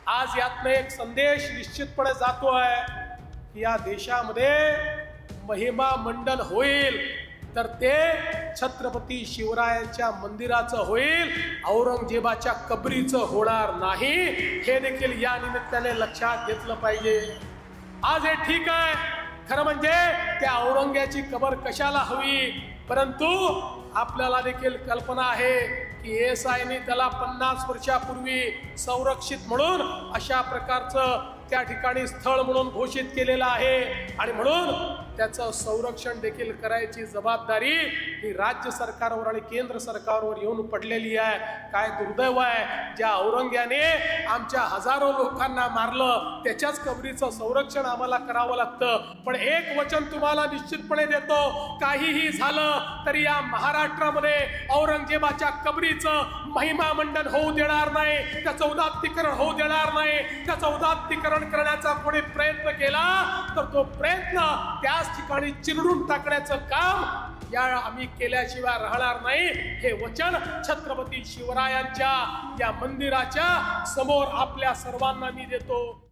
आज यातनं एक संदेश निश्चितपणे जातोय की या देशामध्ये महिमा मंडन होईल तर ते छत्रपती शिवरायांच्या मंदिराचं होईल, औरंगजेबाच्या कबरीचं होणार नाही। हे देखील या निमित्ताने लक्षात घेतलं पाहिजे। आज हे ठीक आहे, खरं म्हणजे त्या औरंग्याची कबर कशाला हवी, परंतु आपल्याला देखील कल्पना आहे की एएसआयने त्याला 50 वर्षापूर्वी संरक्षित म्हणून अशा प्रकारचं त्या ठिकाणी स्थळ म्हणून घोषित केलेलं आहे आणि म्हणून त्याचं संरक्षण देखील करायची जबाबदारी ही राज्य सरकारवर आणि केंद्र सरकारवर येऊन पडलेली आहे। काय दुर्दैव आहे, ज्या औरंग्याने आमच्या हजारो लोकांना मारलं त्याच्याच कबरीचं संरक्षण आम्हाला करावं लागतं। पण एक वचन तुम्हाला निश्चितपणे देतो, काहीही झालं तरी या महाराष्ट्रामध्ये औरंगजेबाच्या कबरीचं महिमा मंडन होऊ देणार नाही, त्याचं उदात्तीकरण होऊ देणार नाही। त्याचं उदात्तीकरण करण्याचा कोणी प्रयत्न केला तर तो प्रयत्न त्याच ठिकाणी चिरडून टाकण्याचं काम या आम्ही केल्याशिवाय राहणार नाही। हे वचन छत्रपती शिवरायांच्या या मंदिराच्या समोर आपल्या सर्वांना मी देतो।